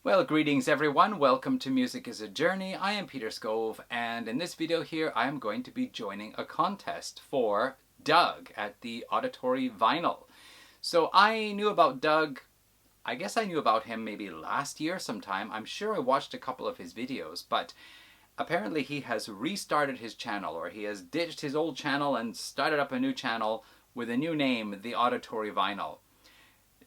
Well, greetings everyone. Welcome to Music is a Journey. I am Peter Scove, and in this video here I am going to be joining a contest for Doug at the Auditory Vinyl. So I knew about Doug, I guess I knew about him maybe last year sometime. I'm sure I watched a couple of his videos, but apparently he has restarted his channel, or he has ditched his old channel and started up a new channel with a new name, the Auditory Vinyl.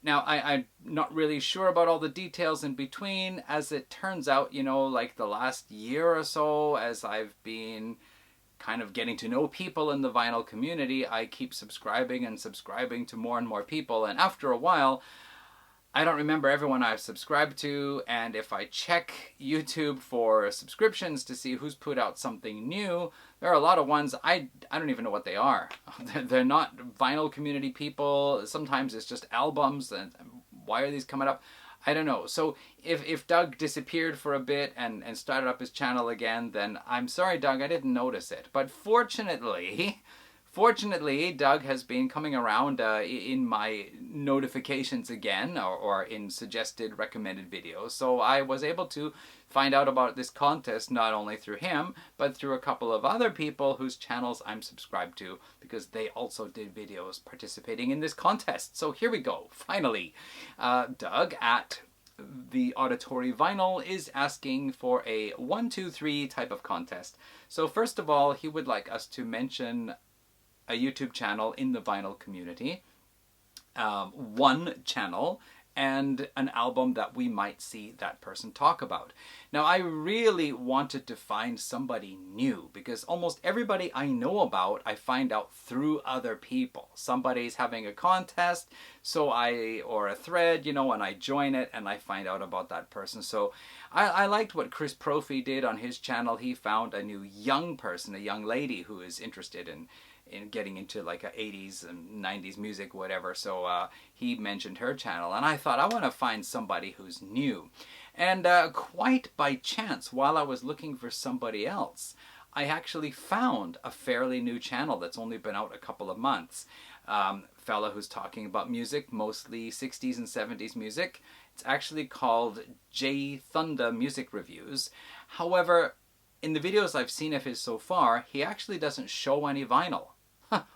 Now, I'm not really sure about all the details in between. As it turns out, you know, like the last year or so, as I've been kind of getting to know people in the vinyl community, I keep subscribing and subscribing to more and more people. And after a while, I don't remember everyone I've subscribed to. And if I check YouTube for subscriptions to see who's put out something new, there are a lot of ones I don't even know what they are. They're not vinyl community people. Sometimes it's just albums, and why are these coming up? I don't know. So if Doug disappeared for a bit and started up his channel again, then I'm sorry, Doug, I didn't notice it. But fortunately, Doug has been coming around in my notifications again, or in suggested recommended videos. So I was able to find out about this contest not only through him, but through a couple of other people whose channels I'm subscribed to, because they also did videos participating in this contest. So here we go, finally. Doug at the Auditory Vinyl is asking for a 1, 2, 3 type of contest. So first of all, he would like us to mention a YouTube channel in the vinyl community, one channel, and an album that we might see that person talk about. Now, I really wanted to find somebody new, because almost everybody I know about, I find out through other people. Somebody's having a contest, or a thread, you know, and I join it and I find out about that person. So I liked what Chris Profi did on his channel. He found a new young person, a young lady who is interested in getting into like a 80s and 90s music, whatever. So he mentioned her channel, and I thought, I want to find somebody who's new. And quite by chance, while I was looking for somebody else, I actually found a fairly new channel that's only been out a couple of months. Fella who's talking about music, mostly 60s and 70s music. It's actually called ThundaMusicReviews. However, in the videos I've seen of his so far, he actually doesn't show any vinyl.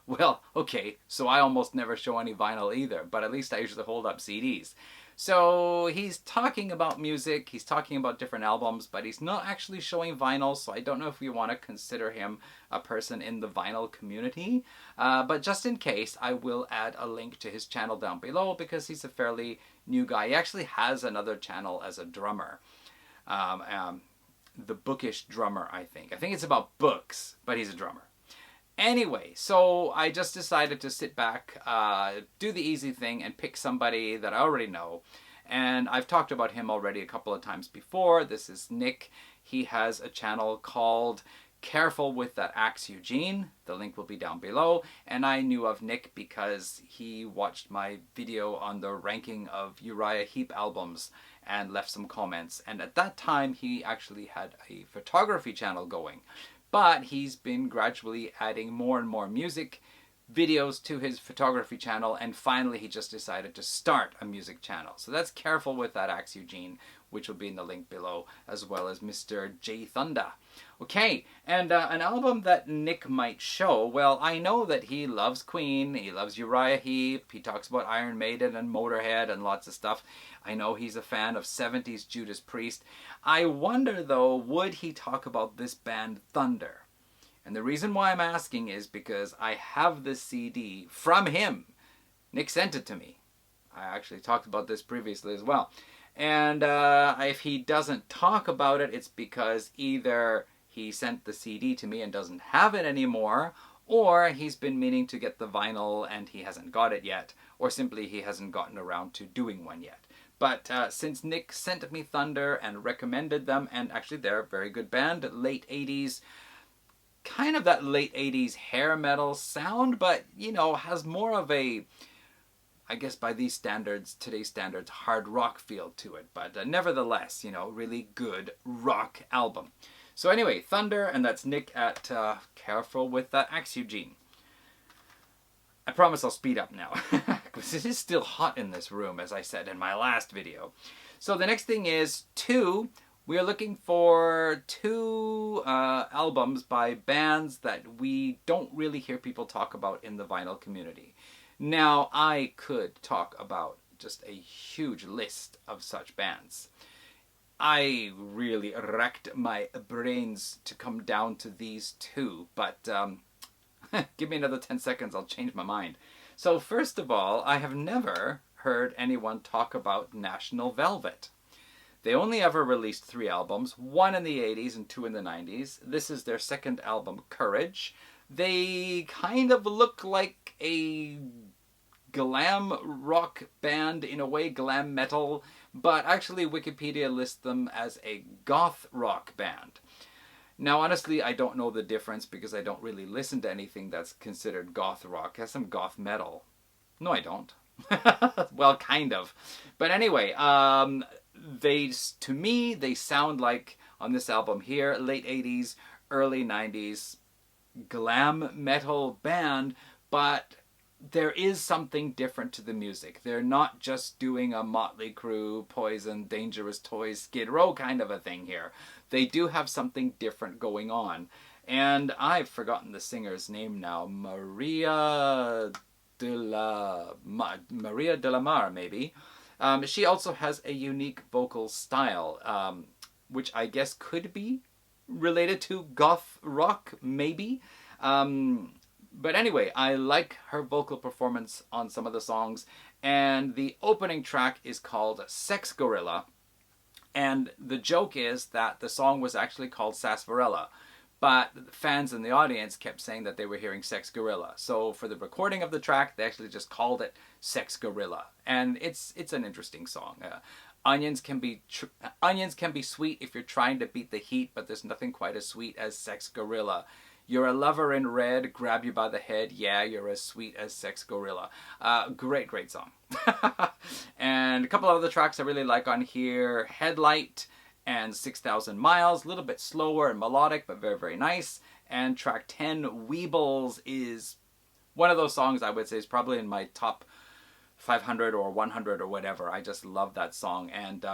Well, okay, so I almost never show any vinyl either, but at least I usually hold up CDs. So he's talking about music, he's talking about different albums, but he's not actually showing vinyl, so I don't know if we want to consider him a person in the vinyl community. But just in case, I will add a link to his channel down below, because he's a fairly new guy. He actually has another channel as a drummer. The Bookish Drummer, I think. I think it's about books, but he's a drummer. Anyway, so I just decided to sit back, do the easy thing, and pick somebody that I already know. And I've talked about him already a couple of times before. This is Nick. He has a channel called Careful with That Axe Eugene. The link will be down below. And I knew of Nick because he watched my video on the ranking of Uriah Heep albums and left some comments. And at that time, he actually had a photography channel going. But he's been gradually adding more and more music videos to his photography channel, and finally he just decided to start a music channel. So that's Careful with That Axe Eugene, which will be in the link below, as well as Mr. J Thunda. Okay, and an album that Nick might show, well, I know that he loves Queen, he loves Uriah Heep, he talks about Iron Maiden and Motorhead and lots of stuff. I know he's a fan of 70s Judas Priest. I wonder, though, would he talk about this band Thunder? And the reason why I'm asking is because I have this CD from him. Nick sent it to me. I actually talked about this previously as well. And if he doesn't talk about it, it's because either he sent the CD to me and doesn't have it anymore, or he's been meaning to get the vinyl and he hasn't got it yet, or simply he hasn't gotten around to doing one yet. But since Nick sent me Thunder and recommended them, and actually they're a very good band, late 80s, kind of that late 80s hair metal sound, but, you know, has more of a, I guess by these standards, today's standards, hard rock feel to it. But nevertheless, you know, really good rock album. So anyway, Thunder, and that's Nick at Careful with That Axe Eugene. I promise I'll speed up now, because it is still hot in this room, as I said in my last video. So the next thing is we are looking for two albums by bands that we don't really hear people talk about in the vinyl community. Now, I could talk about just a huge list of such bands. I really racked my brains to come down to these two, but give me another 10 seconds, I'll change my mind. So first of all, I have never heard anyone talk about National Velvet. They only ever released 3 albums, one in the 80s and 2 in the 90s. This is their second album, Courage. They kind of look like a glam rock band, in a way, glam metal, but actually Wikipedia lists them as a goth rock band. Now, honestly, I don't know the difference because I don't really listen to anything that's considered goth rock. It has some goth metal. No, I don't. Well, kind of. But anyway, to me, they sound like, on this album here, late 80s, early 90s, glam metal band, but there is something different to the music. They're not just doing a Motley Crue, Poison, Dangerous Toys, Skid Row kind of a thing here. They do have something different going on. And I've forgotten the singer's name now. Maria de la Mar, maybe. She also has a unique vocal style, which I guess could be related to goth rock, maybe. But anyway, I like her vocal performance on some of the songs, and the opening track is called Sex Gorilla, and the joke is that the song was actually called Sarsaparilla, but fans in the audience kept saying that they were hearing Sex Gorilla. So for the recording of the track, they actually just called it Sex Gorilla, and it's an interesting song. Onions can be sweet if you're trying to beat the heat, but there's nothing quite as sweet as Sex Gorilla. You're a lover in red, grab you by the head, yeah, you're as sweet as Sex Gorilla. Great song. And a couple of other tracks I really like on here, Headlight and 6,000 Miles, a little bit slower and melodic, but very, very nice. And track 10, Weebles, is one of those songs I would say is probably in my top 500 or 100 or whatever. I just love that song. And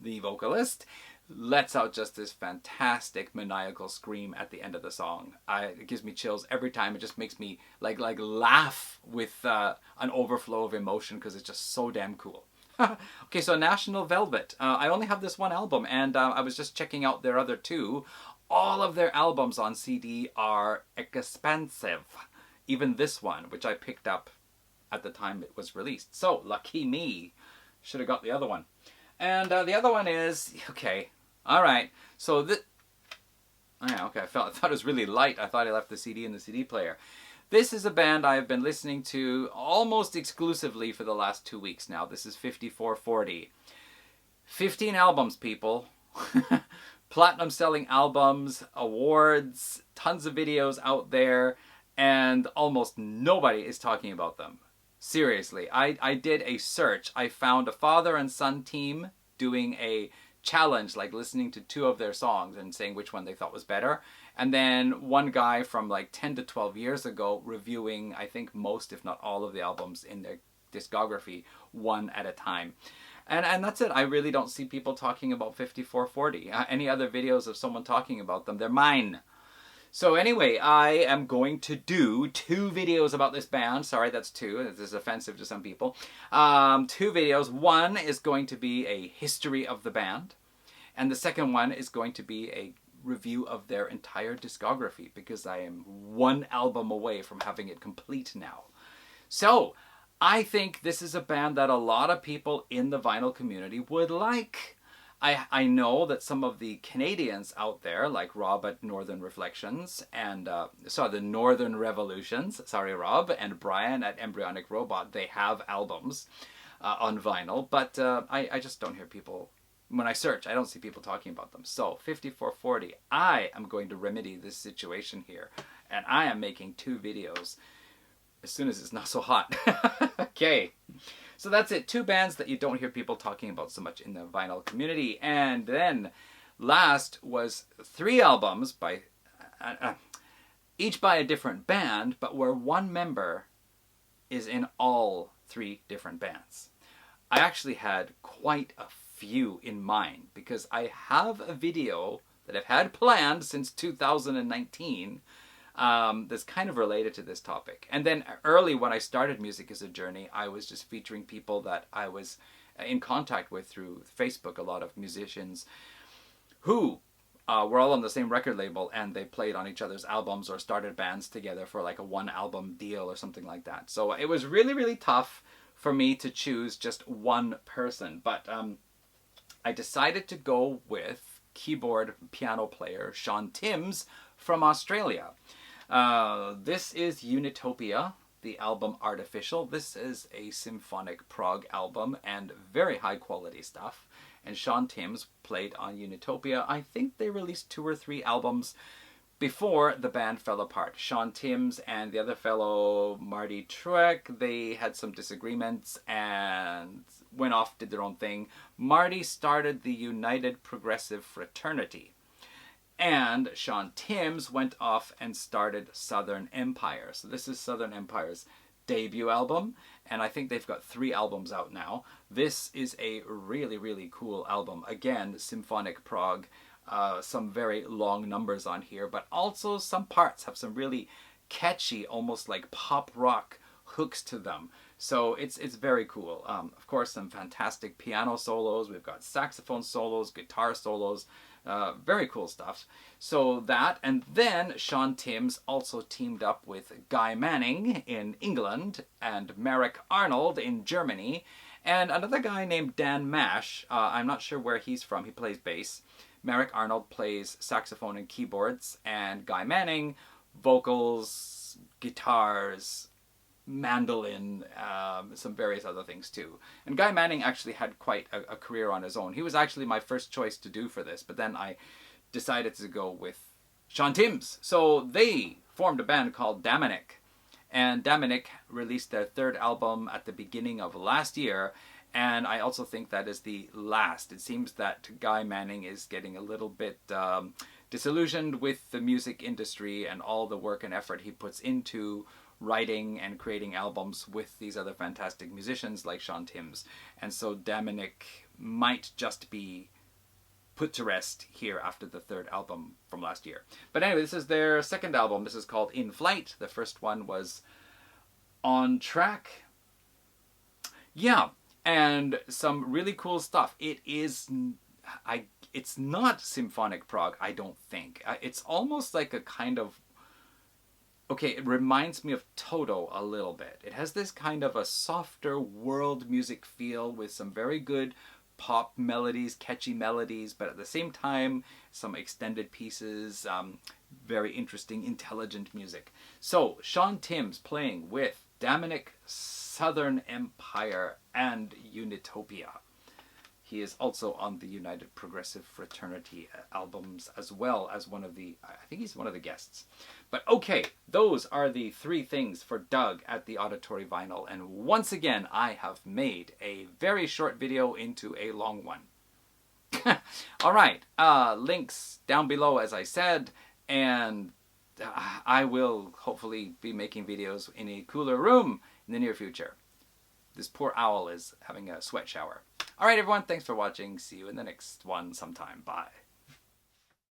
the vocalist lets out just this fantastic maniacal scream at the end of the song. It gives me chills every time. It just makes me like laugh with an overflow of emotion because it's just so damn cool. Okay, so National Velvet. I only have this one album, and I was just checking out their other 2. All of their albums on CD are expensive. Even this one, which I picked up at the time it was released. So, lucky me. Should have got the other one. And the other one is, okay, all right. So okay, I thought it was really light. I thought I left the CD in the CD player. This is a band I've been listening to almost exclusively for the last 2 weeks now. This is 5440. 15 albums, people. Platinum selling albums, awards, tons of videos out there, and almost nobody is talking about them. Seriously, I did a search. I found a father and son team doing a challenge, like listening to 2 of their songs and saying which one they thought was better. And then one guy from like 10 to 12 years ago reviewing, I think, most, if not all, of the albums in their discography, one at a time. And that's it. I really don't see people talking about 5440. Any other videos of someone talking about them, they're mine. So anyway, I am going to do 2 videos about this band. Sorry, that's 2. This is offensive to some people. 2 videos. One is going to be a history of the band. And the second one is going to be a review of their entire discography, because I am 1 album away from having it complete now. So, I think this is a band that a lot of people in the vinyl community would like. I know that some of the Canadians out there, like Rob at Northern Reflections, and the Northern Revolutions, sorry Rob, and Brian at Embryonic Robot, they have albums on vinyl, but I just don't hear people, when I search, I don't see people talking about them. So 5440, I am going to remedy this situation here, and I am making 2 videos as soon as it's not so hot. Okay. So that's it. 2 bands that you don't hear people talking about so much in the vinyl community. And then last was 3 albums by each by a different band, but where one member is in all 3 different bands. I actually had quite a few in mind, because I have a video that I've had planned since 2019 that's kind of related to this topic. And then early when I started Music as a Journey, I was just featuring people that I was in contact with through Facebook, a lot of musicians who were all on the same record label, and they played on each other's albums or started bands together for like a one album deal or something like that. So it was really, really tough for me to choose just one person. But I decided to go with keyboard piano player Sean Timms from Australia. This is Unitopia, the album Artificial. This is a symphonic prog album and very high quality stuff. And Sean Timms played on Unitopia. I think they released 2 or 3 albums before the band fell apart. Sean Timms and the other fellow, Marty Trueck, they had some disagreements and went off, did their own thing. Marty started the United Progressive Fraternity. And Sean Timms went off and started Southern Empire. So this is Southern Empire's debut album, and I think they've got 3 albums out now. This is a really, really cool album. Again, symphonic prog, some very long numbers on here, but also some parts have some really catchy, almost like pop rock hooks to them. So it's very cool. Of course, some fantastic piano solos. We've got saxophone solos, guitar solos, very cool stuff. So that, and then Sean Timms also teamed up with Guy Manning in England and Marek Arnold in Germany, and another guy named Dan Mash. I'm not sure where he's from. He plays bass. Marek Arnold plays saxophone and keyboards, and Guy Manning vocals, guitars, mandolin, some various other things too. And Guy Manning actually had quite a career on his own. He was actually my first choice to do for this, but then I decided to go with Sean Timms. So they formed a band called Daminic, and Daminic released their 3rd album at the beginning of last year, and I also think that is the last. It seems that Guy Manning is getting a little bit disillusioned with the music industry and all the work and effort he puts into writing and creating albums with these other fantastic musicians like Sean Timms. And so Daminic might just be put to rest here after the 3rd album from last year. But anyway, this is their 2nd album. This is called In Flight. The first one was On Track. Yeah, and some really cool stuff. It's not symphonic prog, I don't think. It's almost like a kind of, okay, it reminds me of Toto a little bit. It has this kind of a softer world music feel with some very good pop melodies, catchy melodies, but at the same time, some extended pieces, very interesting, intelligent music. So, Sean Timms playing with Daminic, Southern Empire, and Unitopia. He is also on the United Progressive Fraternity albums as well as one of the, I think he's one of the guests. But okay, those are the 3 things for Doug at the Auditory Vinyl. And once again, I have made a very short video into a long one. Alright, links down below as I said, and I will hopefully be making videos in a cooler room in the near future. This poor owl is having a sweat shower. Alright everyone, thanks for watching. See you in the next one sometime. Bye.